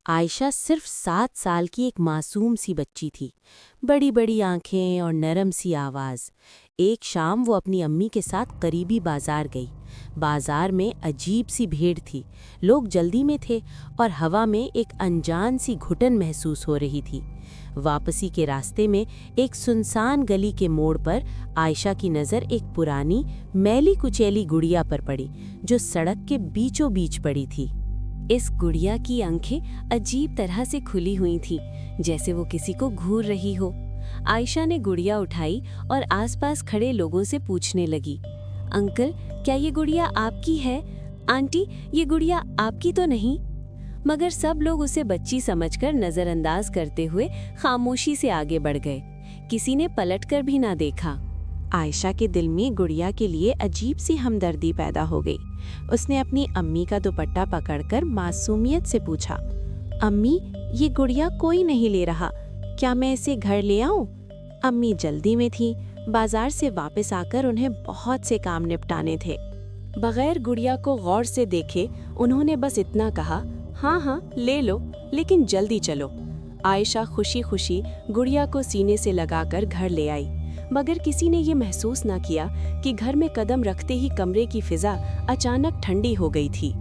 عائشہ صرف 7 سال کی ایک معصوم سی بچی تھی، بڑی بڑی آنکھیں اور نرم سی آواز۔ ایک شام وہ اپنی امی کے ساتھ قریبی بازار گئی۔ بازار میں عجیب سی بھیڑ تھی، لوگ جلدی میں تھے اور ہوا میں ایک انجان سی گھٹن محسوس ہو رہی تھی۔ واپسی کے راستے میں ایک سنسان گلی کے موڑ پر عائشہ کی نظر ایک پرانی میلی کچیلی گڑیا پر پڑی جو سڑک کے بیچوں بیچ پڑی تھی۔ اس گڑیا کی آنکھیں عجیب طرح سے کھلی ہوئی تھیں، جیسے وہ کسی کو گھور رہی ہو۔ عائشہ نے گڑیا اٹھائی اور آس پاس کھڑے لوگوں سے پوچھنے لگی، انکل کیا یہ گڑیا آپ کی ہے؟ آنٹی یہ گڑیا آپ کی تو نہیں؟ مگر سب لوگ اسے بچی سمجھ کر نظر انداز کرتے ہوئے خاموشی سے آگے بڑھ گئے، کسی نے پلٹ کر بھی نہ دیکھا۔ عائشہ کے دل میں گڑیا کے لیے عجیب سی ہمدردی پیدا ہو گئی۔ اس نے اپنی امی کا دوپٹہ پکڑ کر معصومیت سے پوچھا، امی یہ گڑیا کوئی نہیں لے رہا، کیا میں اسے گھر لے آؤں؟ امی جلدی میں تھی، بازار سے واپس آ کر انہیں بہت سے کام نپٹانے تھے۔ بغیر گڑیا کو غور سے دیکھے انہوں نے بس اتنا کہا، ہاں ہاں لے لو، لیکن جلدی چلو۔ عائشہ خوشی خوشی گڑیا کو سینے سے لگا کر گھر لے آئی، مگر کسی نے یہ محسوس نہ کیا کہ گھر میں قدم رکھتے ہی کمرے کی فضا اچانک ٹھنڈی ہو گئی تھی۔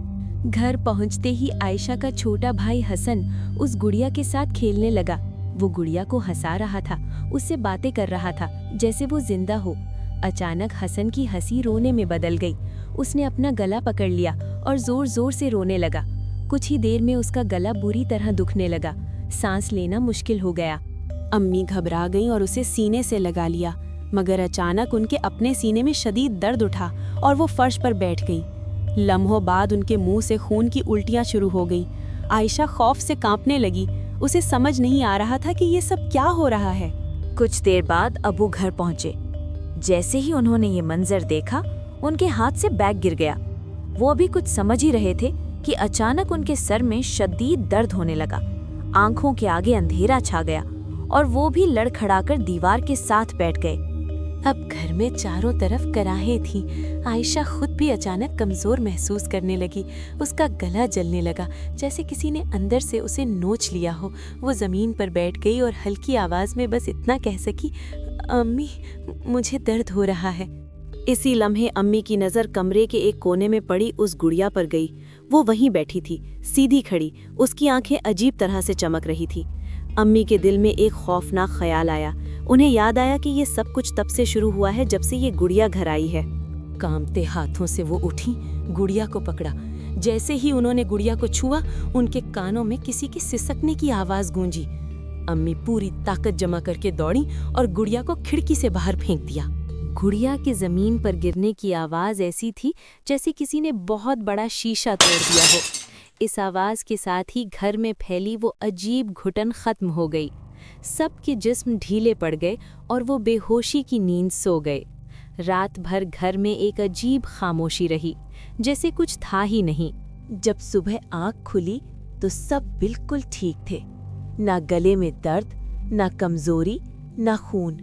گھر پہنچتے ہی عائشہ کا چھوٹا بھائی حسن اس گڑیا کے ساتھ کھیلنے لگا۔ وہ گڑیا کو ہنسا رہا تھا، اس سے باتیں کر رہا تھا جیسے وہ زندہ ہو۔ اچانک حسن کی ہنسی رونے میں بدل گئی۔ اس نے اپنا گلا پکڑ لیا اور زور زور سے رونے لگا۔ کچھ ہی دیر میں اس کا گلا بری طرح دکھنے لگا، سانس لینا مشکل ہو گیا۔ امی گھبرا گئیں اور اسے سینے سے لگا لیا، مگر اچانک ان کے اپنے سینے میں شدید درد اٹھا اور وہ فرش پر بیٹھ گئیں۔ لمحوں بعد ان کے منہ سے خون کی الٹیاں شروع ہو گئیں۔ عائشہ خوف سے کانپنے لگی، اسے سمجھ نہیں آ رہا تھا کہ یہ سب کیا ہو رہا ہے۔ کچھ دیر بعد ابو گھر پہنچے۔ جیسے ہی انہوں نے یہ منظر دیکھا، ان کے ہاتھ سے بیگ گر گیا۔ وہ ابھی کچھ سمجھ ہی رہے تھے کہ اچانک ان کے سر میں شدید درد ہونے لگا، آنکھوں کے آگے اندھیرا چھا گیا اور وہ بھی لڑکھڑا کر دیوار کے ساتھ بیٹھ گئے۔ اب گھر میں چاروں طرف کراہیں تھیں۔ عائشہ خود بھی اچانک کمزور محسوس کرنے لگی، اس کا گلا جلنے لگا جیسے کسی نے اندر سے اسے نوچ لیا ہو۔ وہ زمین پر بیٹھ گئی اور ہلکی آواز میں بس اتنا کہہ سکی، امی مجھے درد ہو رہا ہے۔ اسی لمحے امی کی نظر کمرے کے ایک کونے میں پڑی اس گڑیا پر گئی۔ وہ وہیں بیٹھی تھی، سیدھی کھڑی، اس کی آنکھیں عجیب طرح سے چمک رہی تھی۔ امی کے دل میں ایک خوفناک خیال آیا۔ انہیں یاد آیا کہ یہ سب کچھ تب سے شروع ہوا ہے جب سے یہ گڑیا گھر آئی ہے۔ کانپتے ہاتھوں سے وہ اٹھی، گڑیا کو پکڑا۔ جیسے ہی انہوں نے گڑیا کو چھوا، ان کے کانوں میں کسی کے سسکنے کی آواز گونجی۔ امی پوری طاقت جمع کر کے دوڑی اور گڑیا کو کھڑکی سے باہر پھینک دیا۔ گڑیا کے زمین پر گرنے کی آواز ایسی تھی جیسے کسی نے بہت بڑا شیشہ توڑ دیا ہو۔ اس آواز کے ساتھ ہی گھر میں پھیلی وہ عجیب گھٹن ختم ہو گئی۔ سب کے جسم ڈھیلے پڑ گئے اور وہ بے ہوشی کی نیند سو گئے۔ رات بھر گھر میں ایک عجیب خاموشی رہی، جیسے کچھ تھا ہی نہیں۔ جب صبح آنکھ کھلی تو سب بالکل ٹھیک تھے، نہ گلے میں درد، نہ کمزوری، نہ خون۔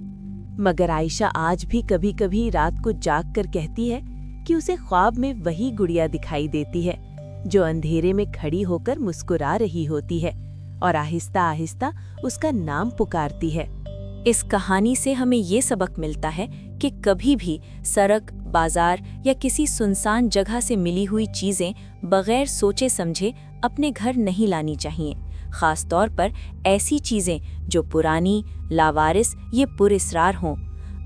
مگر عائشہ آج بھی کبھی کبھی رات کو جاگ کر کہتی ہے کہ اسے خواب میں وہی گڑیا دکھائی دیتی ہے جو اندھیرے میں کھڑی ہو کر مسکرا رہی ہوتی ہے اور آہستہ آہستہ اس کا نام پکارتی ہے۔ اس کہانی سے ہمیں یہ سبق ملتا ہے کہ کبھی بھی سڑک، بازار یا کسی سنسان جگہ سے ملی ہوئی چیزیں بغیر سوچے سمجھے اپنے گھر نہیں لانی چاہیے، خاص طور پر ایسی چیزیں جو پرانی، لاوارث یا پراسرار ہوں۔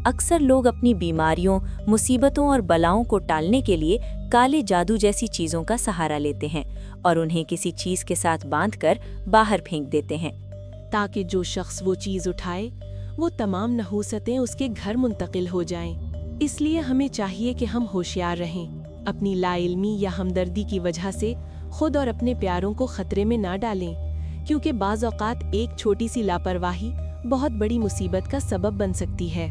اکثر لوگ اپنی بیماریوں، مصیبتوں اور بلاؤں کو ٹالنے کے لیے کالے جادو جیسی چیزوں کا سہارا لیتے ہیں اور انہیں کسی چیز کے ساتھ باندھ کر باہر پھینک دیتے ہیں، تاکہ جو شخص وہ چیز اٹھائے وہ تمام نحوستیں اس کے گھر منتقل ہو جائیں۔ اس لیے ہمیں چاہیے کہ ہم ہوشیار رہیں، اپنی لا علمی یا ہمدردی کی وجہ سے خود اور اپنے پیاروں کو خطرے میں نہ ڈالیں، کیونکہ بعض اوقات ایک چھوٹی سی لاپرواہی بہت بڑی مصیبت کا سبب بن سکتی ہے۔